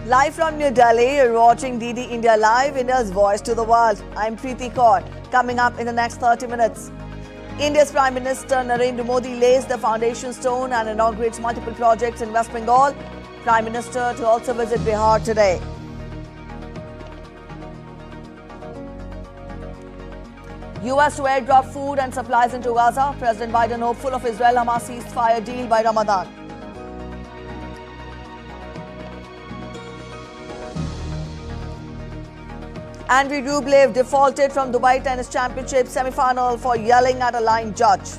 Live from New Delhi, you're watching DD India Live, India's voice to the world. I'm Preeti Kaur. Coming up in the next 30 minutes. India's Prime Minister Narendra Modi lays the foundation stone and inaugurates multiple projects in West Bengal. Prime Minister to also visit Bihar today. US to airdrop food and supplies into Gaza. President Biden hopeful of Israel-Hamas ceasefire deal by Ramadan. Andrei Rublev defaulted from Dubai Tennis Championship semi-final for yelling at a line judge.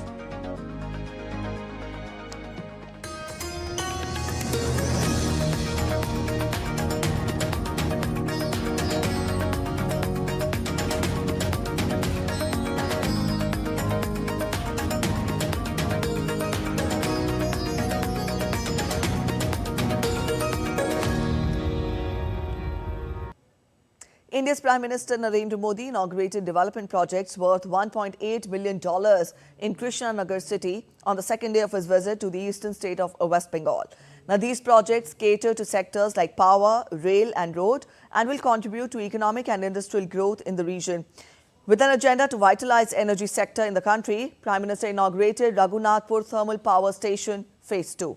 India's Prime Minister Narendra Modi inaugurated development projects worth $1.8 billion in Krishnanagar city on the second day of his visit to the eastern state of West Bengal. Now, these projects cater to sectors like power, rail and road and will contribute to economic and industrial growth in the region. With an agenda to vitalize energy sector in the country, Prime Minister inaugurated Raghunathpur Thermal Power Station Phase 2.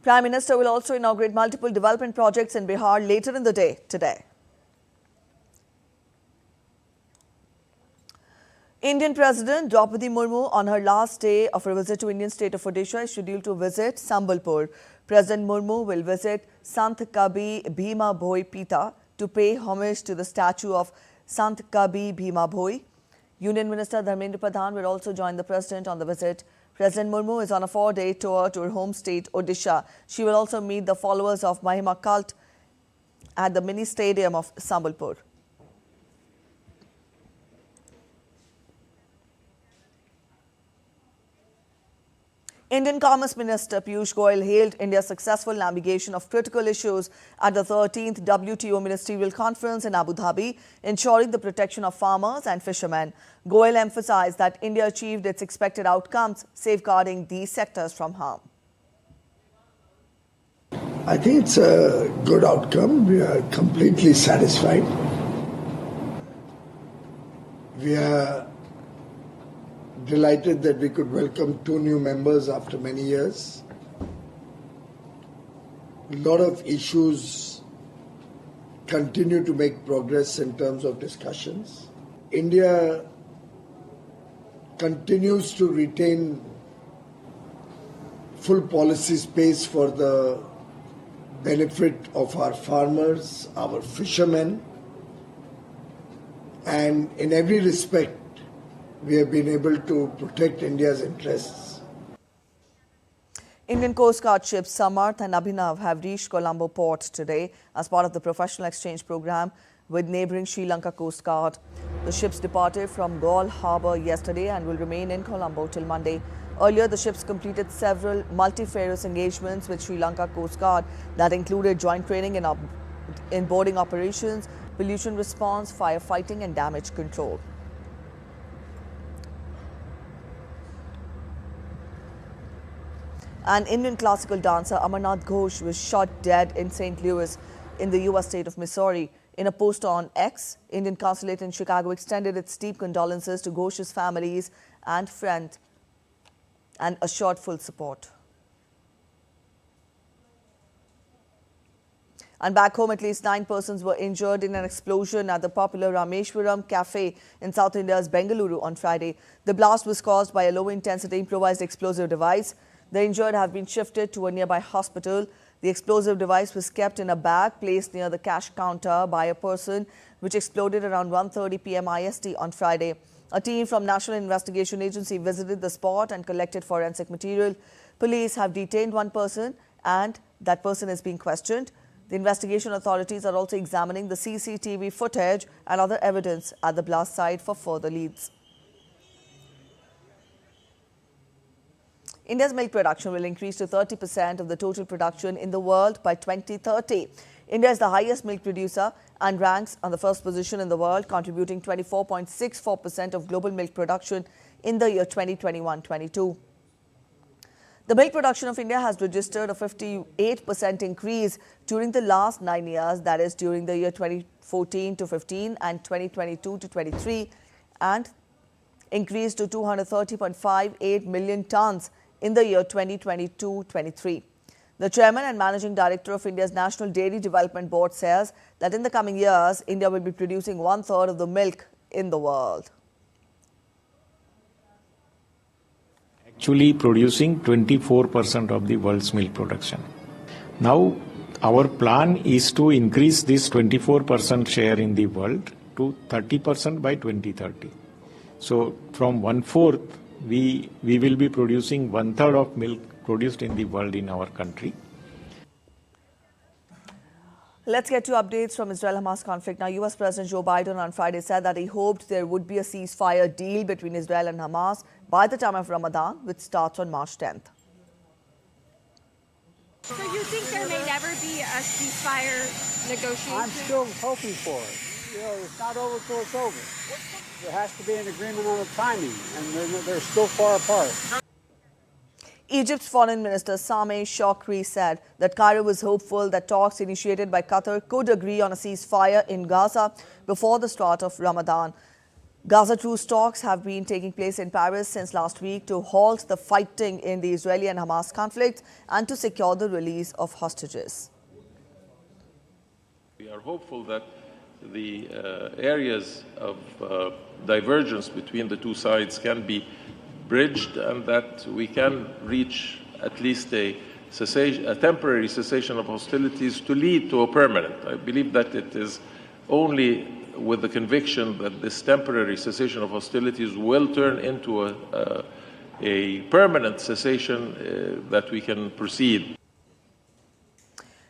Prime Minister will also inaugurate multiple development projects in Bihar later in the day today. Indian President Draupadi Murmu on her last day of her visit to Indian state of Odisha is scheduled to visit Sambalpur. President Murmu will visit Sant Kabi Bhima Bhoi Pita to pay homage to the statue of Sant Kabi Bhima Bhoi. Union Minister Dharmendra Pradhan will also join the President on the visit. President Murmu is on a 4-day tour to her home state, Odisha. She will also meet the followers of Mahima cult at the mini stadium of Sambalpur. Indian Commerce Minister Piyush Goyal hailed India's successful navigation of critical issues at the 13th WTO Ministerial Conference in Abu Dhabi, ensuring the protection of farmers and fishermen. Goyal emphasized that India achieved its expected outcomes, safeguarding these sectors from harm. I think it's a good outcome. We are completely satisfied. We are delighted that we could welcome 2 new members after many years. A lot of issues continue to make progress in terms of discussions. India continues to retain full policy space for the benefit of our farmers, our fishermen, and in every respect, we have been able to protect India's interests. Indian Coast Guard ships Samarth and Abhinav have reached Colombo port today as part of the professional exchange program with neighbouring Sri Lanka Coast Guard. The ships departed from Galle harbour yesterday and will remain in Colombo till Monday. Earlier, the ships completed several multifarious engagements with Sri Lanka Coast Guard that included joint training in boarding operations, pollution response, firefighting and damage control. An Indian classical dancer, Amarnath Ghosh, was shot dead in St. Louis in the U.S. state of Missouri. In a post on X, Indian consulate in Chicago extended its deep condolences to Ghosh's families and friends and assured full support. And back home, at least 9 persons were injured in an explosion at the popular Rameshwaram Cafe in South India's Bengaluru on Friday. The blast was caused by a low-intensity improvised explosive device. The injured have been shifted to a nearby hospital. The explosive device was kept in a bag placed near the cash counter by a person, which exploded around 1:30 p.m. IST on Friday. A team from National Investigation Agency visited the spot and collected forensic material. Police have detained 1 person and that person is being questioned. The investigation authorities are also examining the CCTV footage and other evidence at the blast site for further leads. India's milk production will increase to 30% of the total production in the world by 2030. India is the highest milk producer and ranks on the first position in the world, contributing 24.64% of global milk production in the year 2021-22. The milk production of India has registered a 58% increase during the last 9 years, that is during the year 2014 to 15 and 2022 to 23, and increased to 230.58 million tons in the year 2022-23. The chairman and managing director of India's National Dairy Development Board says that in the coming years, India will be producing 1/3 of the milk in the world. Actually producing 24% of the world's milk production. Now, our plan is to increase this 24% share in the world to 30% by 2030. So, from 1/4, we will be producing 1/3 of milk produced in the world in our country. Let's get to updates from Israel-Hamas conflict. Now, U.S. President Joe Biden on Friday said that he hoped there would be a ceasefire deal between Israel and Hamas by the time of Ramadan, which starts on March 10th. So you think there may never be a ceasefire negotiation? I'm still hoping for it. You know, it's not over till it's over. There has to be an agreement on the timing, and they're still far apart. Egypt's Foreign Minister Sameh Shoukry said that Cairo was hopeful that talks initiated by Qatar could agree on a ceasefire in Gaza before the start of Ramadan. Gaza truce talks have been taking place in Paris since last week to halt the fighting in the Israeli and Hamas conflict and to secure the release of hostages. We are hopeful that the areas of divergence between the two sides can be bridged and that we can reach at least a temporary cessation of hostilities to lead to a permanent. I believe that it is only with the conviction that this temporary cessation of hostilities will turn into a permanent cessation that we can proceed.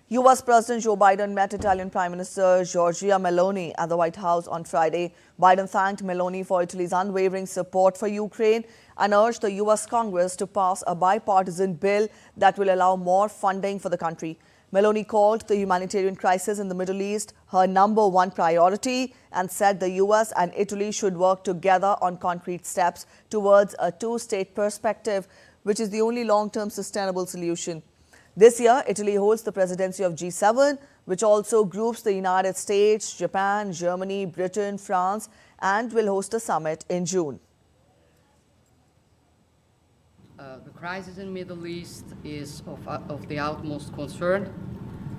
U.S. President Joe Biden met Italian Prime Minister Giorgia Meloni at the White House on Friday. Biden thanked Meloni for Italy's unwavering support for Ukraine and urged the U.S. Congress to pass a bipartisan bill that will allow more funding for the country. Meloni called the humanitarian crisis in the Middle East her #1 priority and said the U.S. and Italy should work together on concrete steps towards a two-state perspective, which is the only long-term sustainable solution. This year, Italy holds the presidency of G7, which also groups the United States, Japan, Germany, Britain, France, and will host a summit in June. The crisis in the Middle East is of the utmost concern.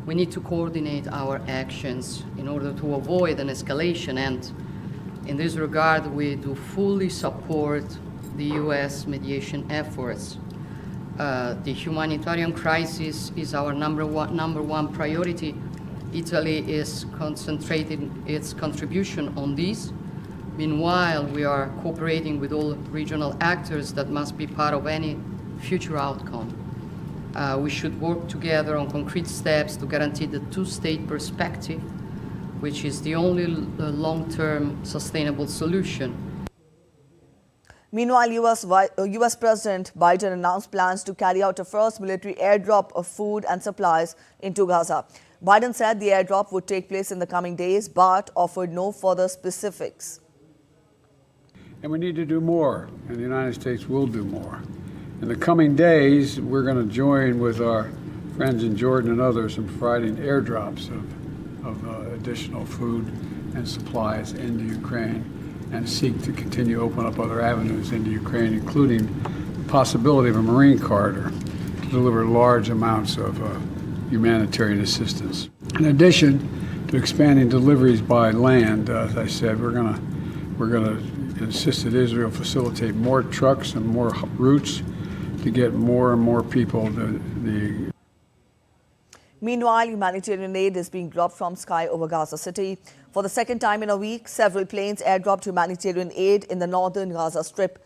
We need to coordinate our actions in order to avoid an escalation, and in this regard, we do fully support the U.S. mediation efforts. The humanitarian crisis is our number one priority. Italy is concentrating its contribution on this. Meanwhile, we are cooperating with all regional actors that must be part of any future outcome. We should work together on concrete steps to guarantee the two-state perspective, which is the only long-term sustainable solution. Meanwhile, U.S. President Biden announced plans to carry out a first military airdrop of food and supplies into Gaza. Biden said the airdrop would take place in the coming days, but offered no further specifics. And we need to do more, and the United States will do more. In the coming days, we're going to join with our friends in Jordan and others in providing airdrops of additional food and supplies into Ukraine, and seek to continue to open up other avenues into Ukraine, including the possibility of a marine corridor to deliver large amounts of humanitarian assistance. In addition to expanding deliveries by land, as I said, we're going to insist that Israel facilitate more trucks and more routes to get more and more people to the. Meanwhile, humanitarian aid is being dropped from sky over Gaza City. For the second time in a week, several planes airdropped humanitarian aid in the northern Gaza Strip.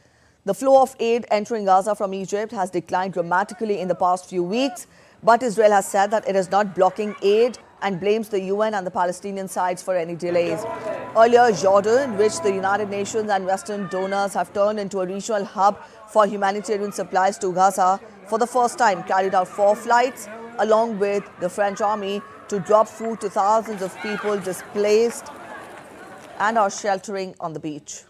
The flow of aid entering Gaza from Egypt has declined dramatically in the past few weeks, but Israel has said that it is not blocking aid and blames the UN and the Palestinian sides for any delays. Earlier, Jordan, which the United Nations and Western donors have turned into a regional hub for humanitarian supplies to Gaza, for the first time carried out 4 flights along with the French army, to drop food to thousands of people displaced and are sheltering on the beach.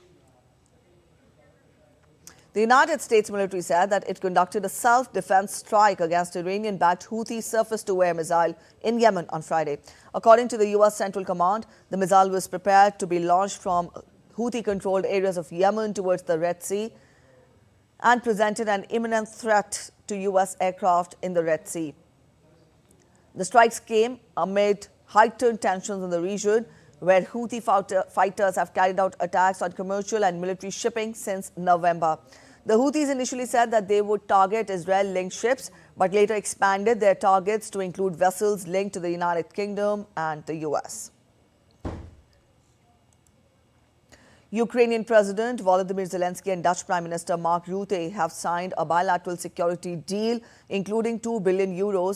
The United States military said that it conducted a self-defense strike against Iranian-backed Houthi surface-to-air missile in Yemen on Friday. According to the U.S. Central Command, the missile was prepared to be launched from Houthi-controlled areas of Yemen towards the Red Sea and presented an imminent threat to U.S. aircraft in the Red Sea. The strikes came amid heightened tensions in the region, where Houthi fighters have carried out attacks on commercial and military shipping since November. The Houthis initially said that they would target Israel-linked ships, but later expanded their targets to include vessels linked to the United Kingdom and the US. Ukrainian President Volodymyr Zelensky and Dutch Prime Minister Mark Rutte have signed a bilateral security deal, including €2 billion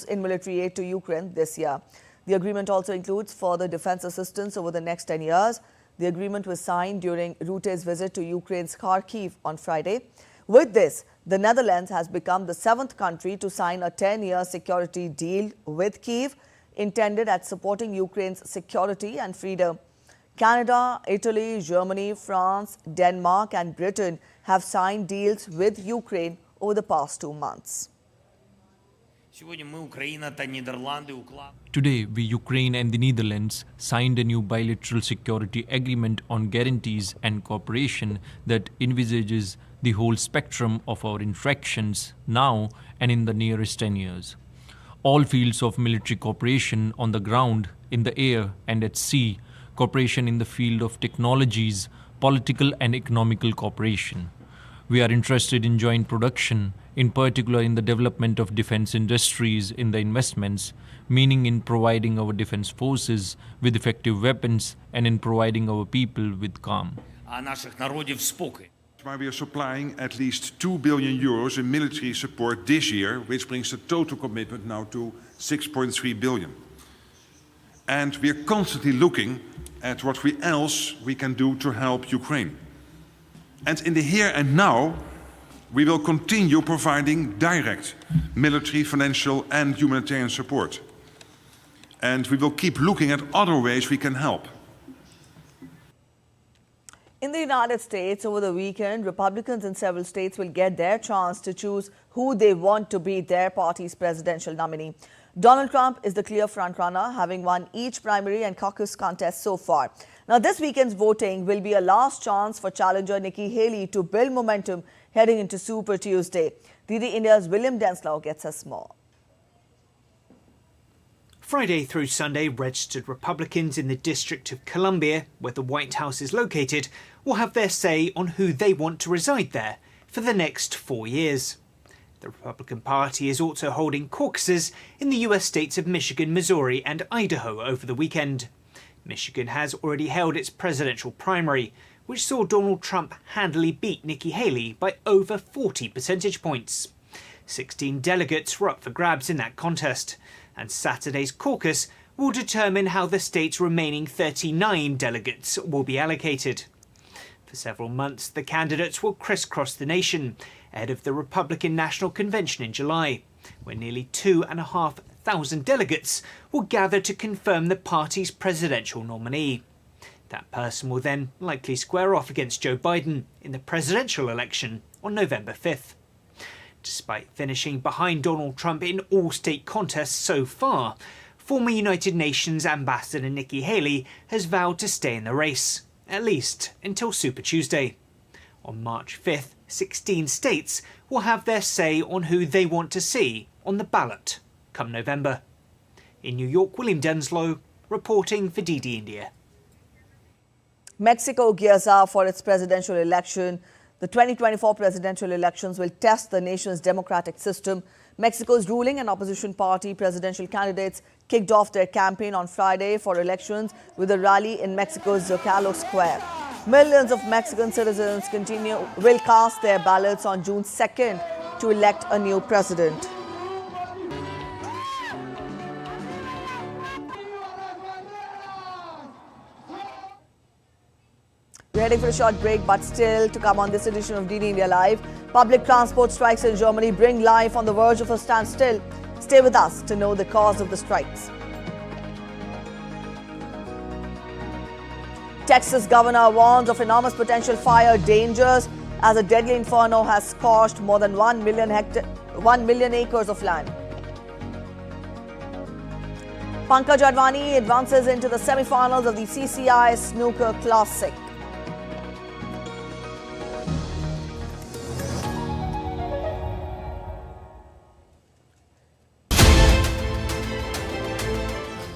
in military aid to Ukraine this year. The agreement also includes further defense assistance over the next 10 years. The agreement was signed during Rutte's visit to Ukraine's Kharkiv on Friday. With this, the Netherlands has become the 7th country to sign a 10-year security deal with Kyiv, intended at supporting Ukraine's security and freedom. Canada, Italy, Germany, France, Denmark and Britain have signed deals with Ukraine over the past 2 months. Today, we, Ukraine and the Netherlands, signed a new bilateral security agreement on guarantees and cooperation that envisages the whole spectrum of our interactions now and in the nearest 10 years. All fields of military cooperation on the ground, in the air and at sea, cooperation in the field of technologies, political and economical cooperation. We are interested in joint production, in particular in the development of defense industries, in the investments, meaning in providing our defense forces with effective weapons and in providing our people with calm. Where we are supplying at least €2 billion in military support this year, which brings the total commitment now to €6.3 billion. And we are constantly looking at what else we can do to help Ukraine. And in the here and now, we will continue providing direct military, financial and humanitarian support. And we will keep looking at other ways we can help. In the United States, over the weekend, Republicans in several states will get their chance to choose who they want to be their party's presidential nominee. Donald Trump is the clear frontrunner, having won each primary and caucus contest so far. Now, this weekend's voting will be a last chance for challenger Nikki Haley to build momentum heading into Super Tuesday. DD India's William Denslow gets us more. Friday through Sunday, registered Republicans in the District of Columbia, where the White House is located, will have their say on who they want to reside there for the next 4 years. The Republican Party is also holding caucuses in the US states of Michigan, Missouri and Idaho over the weekend. Michigan has already held its presidential primary, which saw Donald Trump handily beat Nikki Haley by over 40 percentage points. 16 delegates were up for grabs in that contest, and Saturday's caucus will determine how the state's remaining 39 delegates will be allocated. For several months, the candidates will crisscross the nation ahead of the Republican National Convention in July, where nearly 2,500 delegates will gather to confirm the party's presidential nominee. That person will then likely square off against Joe Biden in the presidential election on November 5th. Despite finishing behind Donald Trump in all state contests so far, former United Nations Ambassador Nikki Haley has vowed to stay in the race, at least until Super Tuesday. On March 5th, 16 states will have their say on who they want to see on the ballot come November. In New York, William Denslow, reporting for DD India. Mexico gears up for its presidential election. The 2024 presidential elections will test the nation's democratic system. Mexico's ruling and opposition party presidential candidates kicked off their campaign on Friday for elections with a rally in Mexico's Zocalo Square. Millions of Mexican citizens will cast their ballots on June 2nd to elect a new president. We're heading for a short break, but still to come on this edition of DD India Live. Public transport strikes in Germany bring life on the verge of a standstill. Stay with us to know the cause of the strikes. Texas governor warns of enormous potential fire dangers as a deadly inferno has scorched more than 1 million acres of land. Pankaj Advani advances into the semi-finals of the CCI Snooker Classic.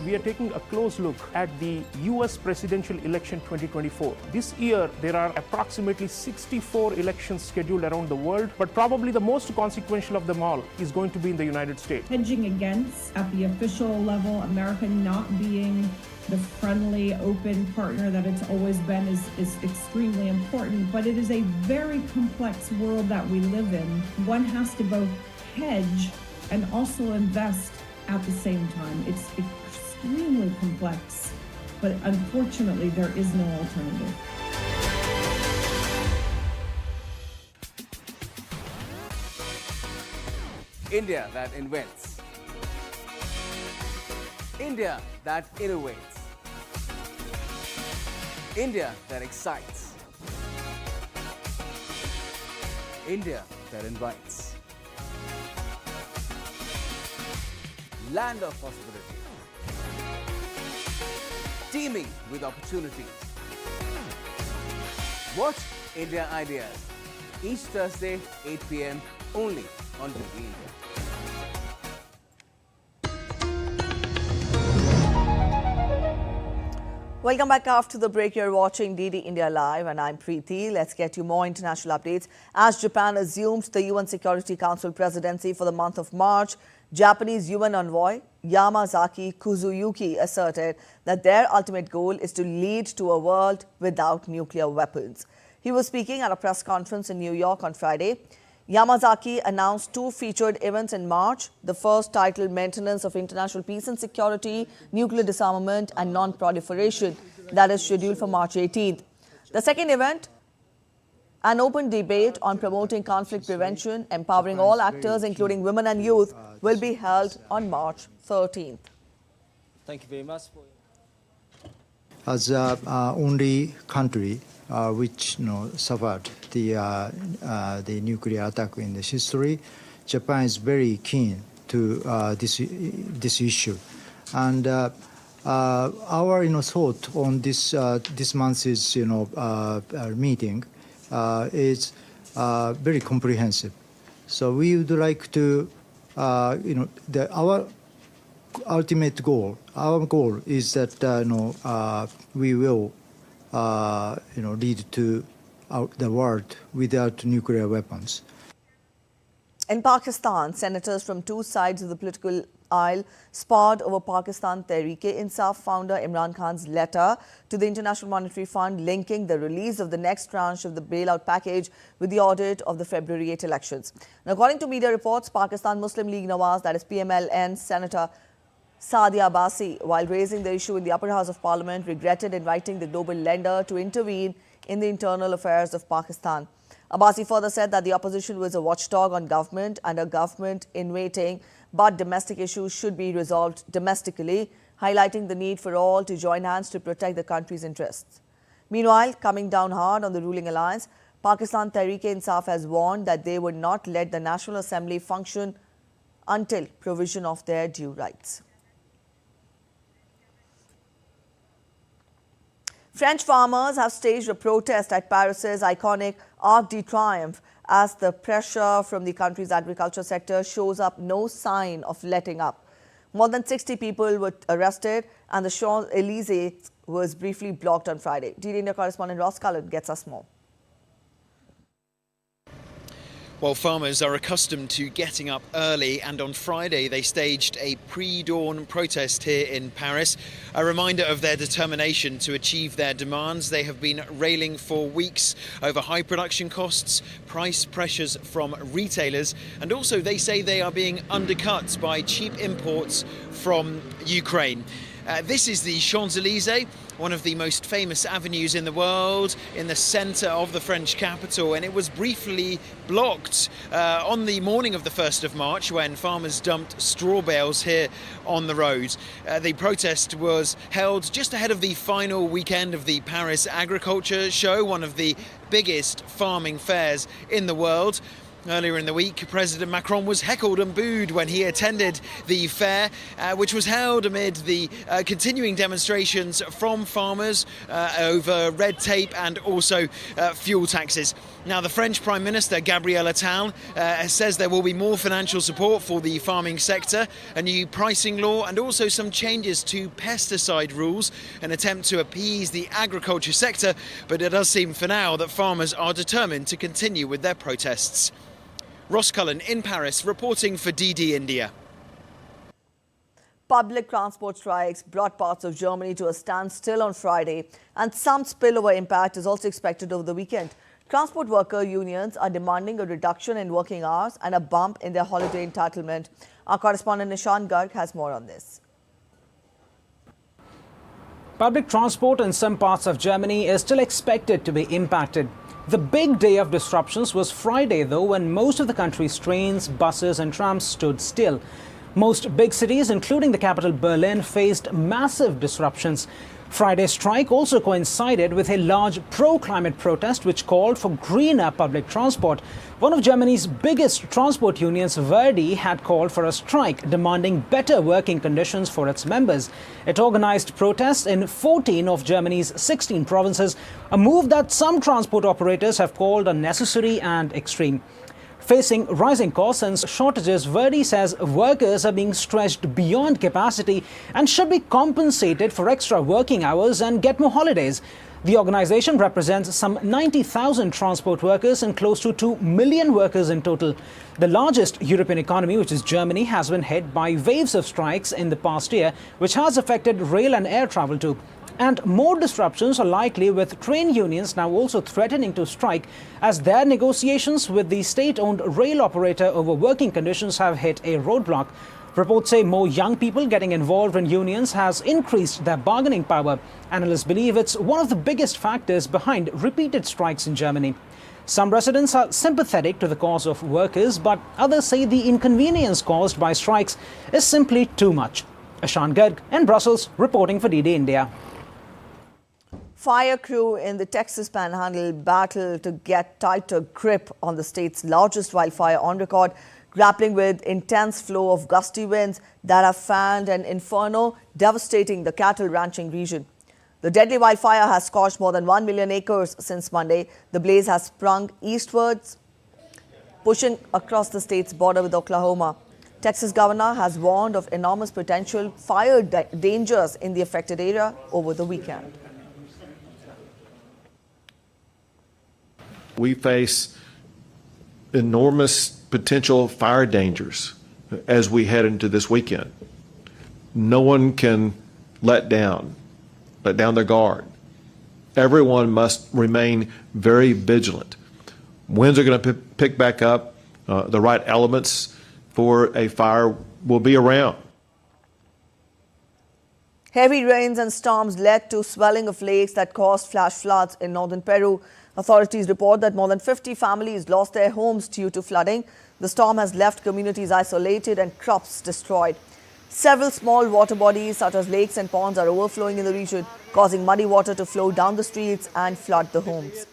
We are taking a close look at the US presidential election 2024. This year, there are approximately 64 elections scheduled around the world, but probably the most consequential of them all is going to be in the United States. Hedging against, at the official level, America not being the friendly, open partner that it's always been is extremely important, but it is a very complex world that we live in. One has to both hedge and also invest at the same time. It's extremely complex, but unfortunately there is no alternative. India that invents. India that innovates. India that excites. India that invites. Land of possibility. Teeming with opportunities. Watch India Ideas each Thursday, 8 p.m. only on TV India. Welcome back after the break. You're watching DD India Live and I'm Preeti. Let's get you more international updates. As Japan assumes the UN Security Council presidency for the month of March, Japanese UN envoy Yamazaki Kuzuyuki asserted that their ultimate goal is to lead to a world without nuclear weapons. He was speaking at a press conference in New York on Friday. Yamazaki announced two featured events in March. The first, titled Maintenance of International Peace and Security, Nuclear Disarmament and Non-Proliferation, that is scheduled for March 18th. The second event, an open debate on promoting conflict prevention, empowering all actors, including women and youth, will be held on March 13th. Thank you very much. As the only country which suffered the nuclear attack in the history, Japan is very keen to this issue, and our thought on this month's meeting is very comprehensive. So we would like to our ultimate goal. Our goal is that we will lead to the world without nuclear weapons. In Pakistan, senators from two sides of the political aisle sparred over Pakistan Tehreek-e-Insaf founder Imran Khan's letter to the International Monetary Fund linking the release of the next tranche of the bailout package with the audit of the February 8 elections. And according to media reports, Pakistan Muslim League Nawaz, that is PMLN Senator Saadia Abbasi, while raising the issue in the upper house of parliament, regretted inviting the global lender to intervene in the internal affairs of Pakistan. Abbasi further said that the opposition was a watchdog on government and a government in waiting, but domestic issues should be resolved domestically, highlighting the need for all to join hands to protect the country's interests. Meanwhile, coming down hard on the ruling alliance, Pakistan Tehreek-e-Insaf has warned that they would not let the National Assembly function until provision of their due rights. French farmers have staged a protest at Paris's iconic Arc de Triomphe as the pressure from the country's agriculture sector shows up no sign of letting up. More than 60 people were arrested and the Champs-Élysées was briefly blocked on Friday. DD India correspondent Ross Cullen gets us more. While farmers are accustomed to getting up early, and on Friday they staged a pre-dawn protest here in Paris, a reminder of their determination to achieve their demands. They have been railing for weeks over high production costs, price pressures from retailers, and also they say they are being undercut by cheap imports from Ukraine. This is the Champs-Élysées, one of the most famous avenues in the world, in the centre of the French capital, and it was briefly blocked on the morning of the 1st of March when farmers dumped straw bales here on the road. The protest was held just ahead of the final weekend of the Paris Agriculture Show, one of the biggest farming fairs in the world. Earlier in the week, President Macron was heckled and booed when he attended the fair, which was held amid the continuing demonstrations from farmers over red tape and also fuel taxes. Now, the French Prime Minister, Gabriel Attal, says there will be more financial support for the farming sector, a new pricing law and also some changes to pesticide rules, an attempt to appease the agriculture sector, but it does seem for now that farmers are determined to continue with their protests. Ross Cullen in Paris, reporting for DD India. Public transport strikes brought parts of Germany to a standstill on Friday, and some spillover impact is also expected over the weekend. Transport worker unions are demanding a reduction in working hours and a bump in their holiday entitlement. Our correspondent Nishan Garg has more on this. Public transport in some parts of Germany is still expected to be impacted. The big day of disruptions was Friday, though, when most of the country's trains, buses and trams stood still. Most big cities, including the capital Berlin, faced massive disruptions. Friday's strike also coincided with a large pro-climate protest which called for greener public transport. One of Germany's biggest transport unions, Verdi, had called for a strike demanding better working conditions for its members. It organized protests in 14 of Germany's 16 provinces, a move that some transport operators have called unnecessary and extreme. Facing rising costs and shortages, Verdi says workers are being stretched beyond capacity and should be compensated for extra working hours and get more holidays. The organization represents some 90,000 transport workers and close to 2 million workers in total. The largest European economy, which is Germany, has been hit by waves of strikes in the past year, which has affected rail and air travel too. And more disruptions are likely, with train unions now also threatening to strike as their negotiations with the state-owned rail operator over working conditions have hit a roadblock. Reports say more young people getting involved in unions has increased their bargaining power. Analysts believe it's one of the biggest factors behind repeated strikes in Germany. Some residents are sympathetic to the cause of workers, but others say the inconvenience caused by strikes is simply too much. Ashan Garg in Brussels, reporting for DD India. Fire crew in the Texas Panhandle battle to get tighter grip on the state's largest wildfire on record, grappling with intense flow of gusty winds that have fanned an inferno devastating the cattle ranching region. The deadly wildfire has scorched more than 1 million acres since Monday. The blaze has sprung eastwards, pushing across the state's border with Oklahoma. Texas governor has warned of enormous potential fire dangers in the affected area over the weekend. We face enormous potential fire dangers as we head into this weekend. No one can let down their guard. Everyone must remain very vigilant. Winds are going to pick back up. The right elements for a fire will be around. Heavy rains and storms led to swelling of lakes that caused flash floods in northern Peru. Authorities report that more than 50 families lost their homes due to flooding. The storm has left communities isolated and crops destroyed. Several small water bodies such as lakes and ponds are overflowing in the region, causing muddy water to flow down the streets and flood the homes.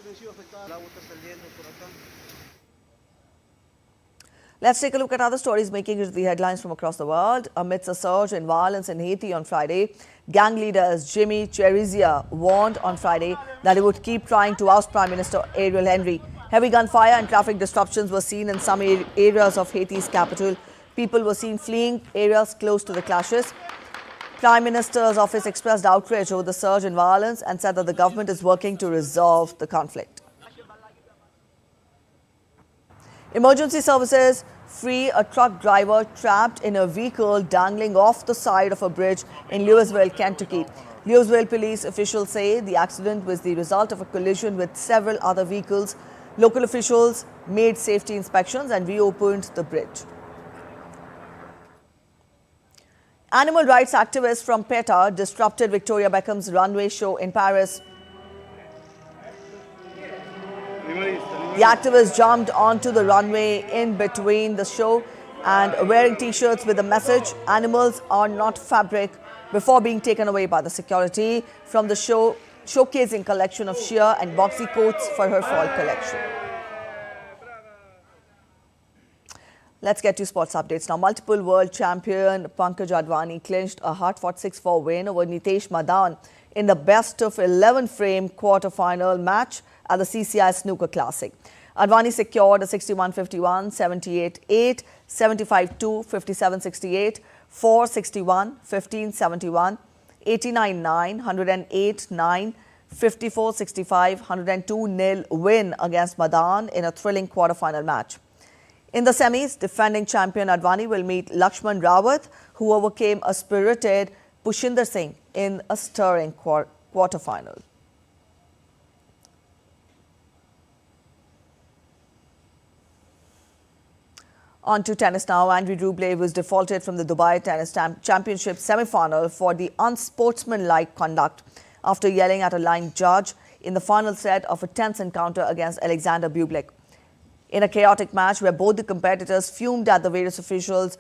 Let's take a look at other stories making it to the headlines from across the world. Amidst a surge in violence in Haiti on Friday, gang leaders Jimmy Cherizia warned on Friday that he would keep trying to oust Prime Minister Ariel Henry. Heavy gunfire and traffic disruptions were seen in some areas of Haiti's capital. People were seen fleeing areas close to the clashes. Prime Minister's office expressed outrage over the surge in violence and said that the government is working to resolve the conflict. Emergency services free a truck driver trapped in a vehicle dangling off the side of a bridge in Louisville, Kentucky. Louisville police officials say the accident was the result of a collision with several other vehicles. Local officials made safety inspections and reopened the bridge. Animal rights activists from PETA disrupted Victoria Beckham's runway show in Paris. The activists jumped onto the runway in between the show and wearing t-shirts with the message, "Animals are not fabric," before being taken away by the security from the show, showcasing collection of sheer and boxy coats for her fall collection. Let's get to sports updates now. Multiple world champion Pankaj Advani clinched a hard-fought 6-4 win over Nitesh Madan in the best-of-11 frame quarter-final match at the CCI Snooker Classic. Advani secured a 61-51, 78-8, 75-2, 57-68, 4-61, 15-71, 89-9, 108-9, 54-65, 102-0 win against Madan in a thrilling quarter-final match. In the semis, defending champion Advani will meet Lakshman Rawat, who overcame a spirited Pushinder Singh in a stirring quarter-final. On to tennis now. Andrei Rublev was defaulted from the Dubai Tennis Championship semi-final for the unsportsmanlike conduct after yelling at a line judge in the final set of a tense encounter against Alexander Bublik. In a chaotic match where both the competitors fumed at the various officials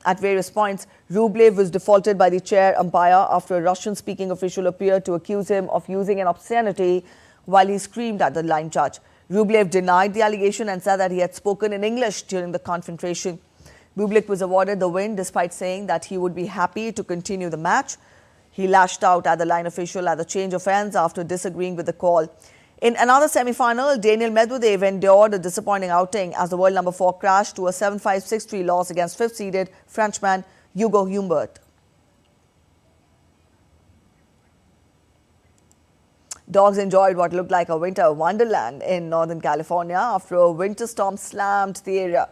at various points, Rublev was defaulted by the chair umpire after a Russian-speaking official appeared to accuse him of using an obscenity while he screamed at the line judge. Rublev denied the allegation and said that he had spoken in English during the confrontation. Bublik was awarded the win despite saying that he would be happy to continue the match. He lashed out at the line official at the change of ends after disagreeing with the call. In another semi-final, Daniil Medvedev endured a disappointing outing as the world number 4 crashed to a 7-5, 6-3 loss against 5th-seeded Frenchman Hugo Humbert. Dogs enjoyed what looked like a winter wonderland in Northern California after a winter storm slammed the area.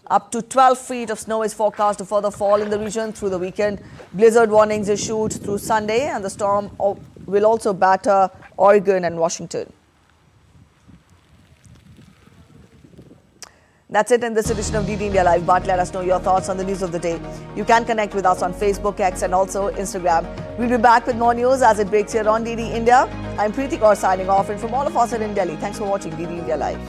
Up to 12 feet of snow is forecast to further fall in the region through the weekend. Blizzard warnings issued through Sunday, and the storm will also batter Oregon and Washington. That's it in this edition of DD India Live, but let us know your thoughts on the news of the day. You can connect with us on Facebook, X and also Instagram. We'll be back with more news as it breaks here on DD India. I'm Preeti Kaur signing off, and from all of us in Delhi, thanks for watching DD India Live.